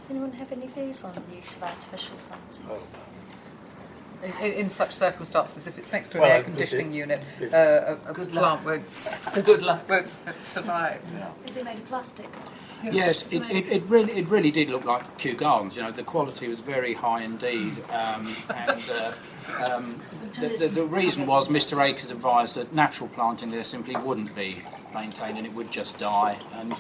Does anyone have any views on the use of artificial planting? In such circumstances, if it's next to an air conditioning unit, a plant won't survive. Yeah. Is it made of plastic? Yes, it really did look like Kew Gardens. You know, the quality was very high indeed, the reason was Mr. Akers advised that natural planting there simply wouldn't be maintained and it would just die. And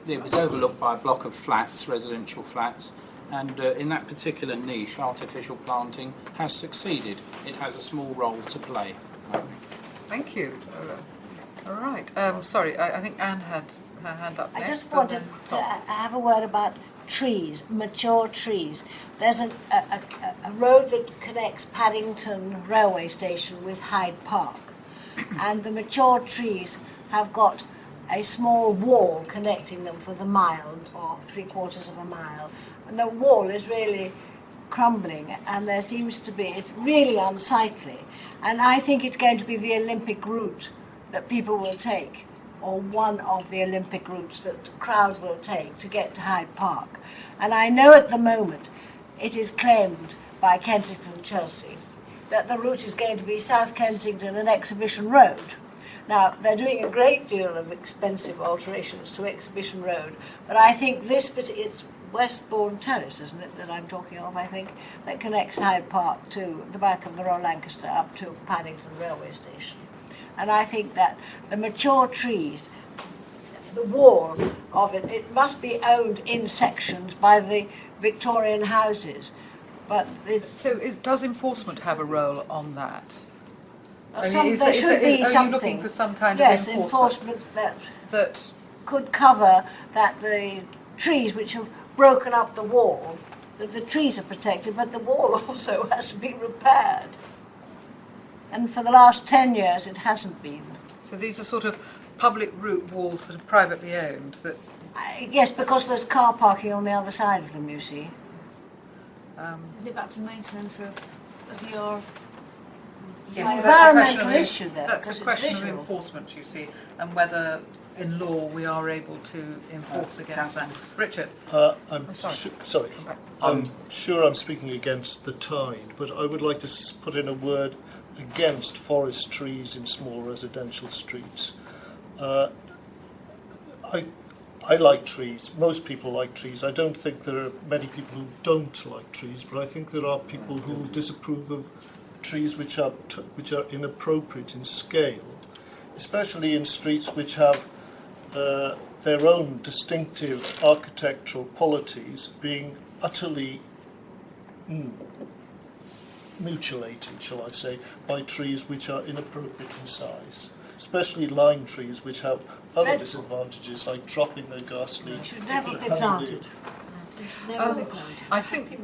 it was overlooked by a block of flats, residential flats. And in that particular niche, artificial planting has succeeded. It has a small role to play. Thank you. All right. Sorry, I think Anne had her hand up next. I just wanted to have a word about trees, mature trees. There's a road that connects Paddington railway station with Hyde Park, and the mature trees have got a small wall connecting them for the mile or 3/4 of a mile. And the wall is really crumbling, and there seems to be, it's really unsightly. And I think it's going to be the Olympic route that people will take, or one of the Olympic routes that the crowd will take to get to Hyde Park. And I know at the moment it is claimed by Kensington and Chelsea that the route is going to be South Kensington and Exhibition Road. Now, they're doing a great deal of expensive alterations to Exhibition Road, but I think it's Westbourne Terrace, isn't it, that I'm talking of, I think, that connects Hyde Park to the back of the Royal Lancaster up to Paddington railway station. And I think that the mature trees, the wall of it, it must be owned in sections by the Victorian houses. But does enforcement have a role on that? There should be something. Are you looking for some kind of enforcement that could cover that the trees which have broken up the wall, that the trees are protected, but the wall also has to be repaired. And for the last 10 years it hasn't been. So these are sort of public route walls that are privately owned? Yes, because there's car parking on the other side of them, you see. Isn't it back to maintenance of your... It's an environmental issue there. That's a question of enforcement, you see, and whether in law we are able to enforce against that. Richard? I'm sorry. I'm sure I'm speaking against the tide, but I would like to put in a word against forest trees in small residential streets. I like trees. Most people like trees. I don't think there are many people who don't like trees, but I think there are people who disapprove of trees which are inappropriate in scale, especially in streets which have their own distinctive architectural qualities being utterly mutilated, shall I say, by trees which are inappropriate in size, especially lime trees which have other disadvantages like dropping their ghastly should never be planted. I think,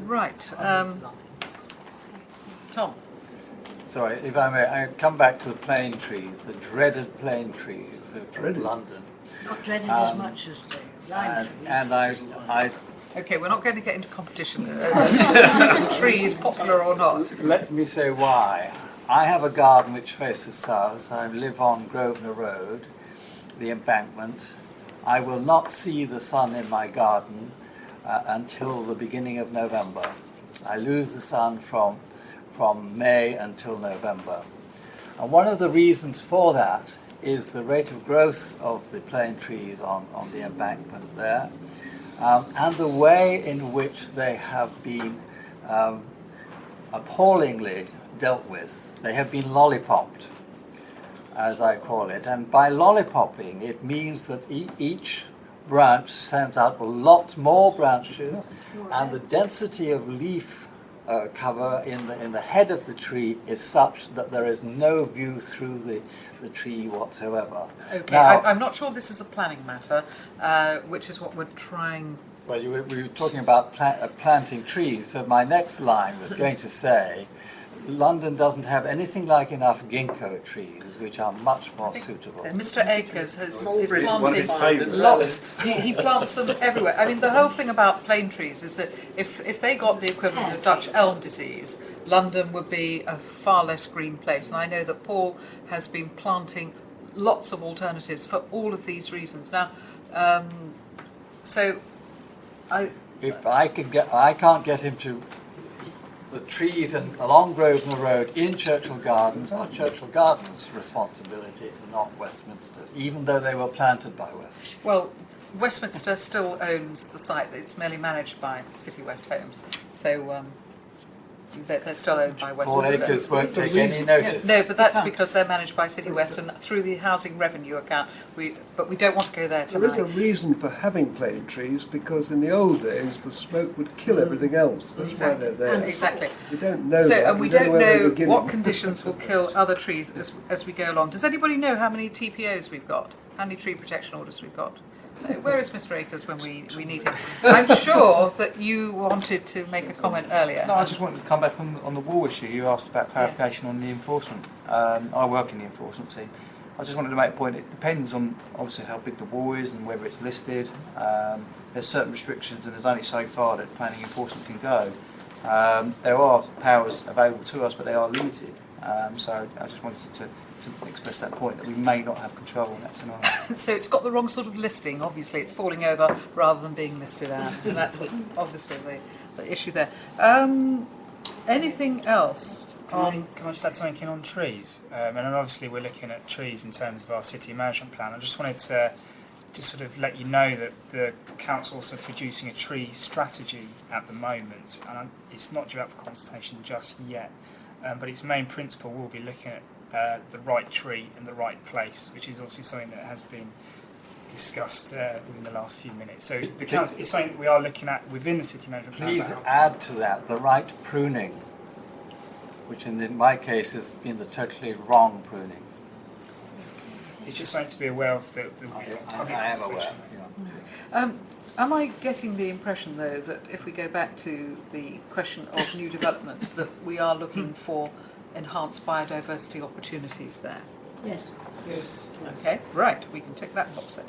right. Tom? Sorry, if I may, I come back to the plane trees, the dreaded plane trees of London. Not dreaded as much as the lime trees. And I Okay, we're not going to get into competition. Trees, popular or not. Let me say why. I have a garden which faces south. I live on Grosvenor Road, the embankment. I will not see the sun in my garden until the beginning of November. I lose the sun from May until November. And one of the reasons for that is the rate of growth of the plane trees on the embankment there, and the way in which they have been appallingly dealt with. They have been lollipopped, as I call it. And by lollipopping, it means that each branch sends out a lot more branches, and the density of leaf cover in the head of the tree is such that there is no view through the tree whatsoever. Okay, now, I'm not sure this is a planning matter, which is what we're trying... Well, we were talking about planting trees, so my next line was going to say London doesn't have anything like enough ginkgo trees, which are much more suitable. Mr. Akers is planting lots. He plants them everywhere. I mean, the whole thing about plane trees is that if they got the equivalent of Dutch elm disease, London would be a far less green place. And I know that Paul has been planting lots of alternatives for all of these reasons. Now, So, If I can't get him to the trees along Grosvenor Road in Churchill Gardens are Churchill Gardens' responsibility, not Westminster's, even though they were planted by Westminster. well, Westminster still owns the site. It's merely managed by City West Homes. So they're still owned by Paul Westminster. Acres won't take any notice. No, but that's because they're managed by City West and through the housing revenue account. But we don't want to go there There is a tonight. reason for having plane trees, because in the old days the smoke would kill everything else. That's why they're there. Exactly. We don't know So, that. and we know don't where we're know beginning. what conditions will kill other trees as we go along. Does anybody know how many TPOs we've got? How many tree protection orders we've got? Where is Mr. Akers when we need him? I'm sure that you wanted to make a comment earlier. No, I just wanted to come back on the wall issue. You asked about clarification on the enforcement. I work in the enforcement team. I just wanted to make a point. It depends on obviously how big the wall is and whether it's listed. There's certain restrictions, and there's only so far that planning enforcement can go. There are powers available to us, but they are limited. So I just wanted to express that point that we may not have control in that scenario. So it's got the wrong sort of listing. Obviously, it's falling over rather than being listed out. And that's obviously the issue there. Anything else? Can I just add something in on trees? And then obviously we're looking at trees in terms of our city management plan. I just wanted to just sort of let you know that the council's also producing a tree strategy at the moment, and it's not due out for consultation just yet. But its main principle will be looking at the right tree in the right place, which is obviously something that has been discussed within the last few minutes. So the council is something that we are looking at within the city management plan. Please add to that the right pruning, which in my case has been the totally wrong pruning. It's just something to be aware of. I am aware. Yeah. Am I getting the impression, though, that if we go back to the question of new developments, that we are looking for enhanced biodiversity opportunities there? Yes. Yes. Okay, right, we can tick that box then.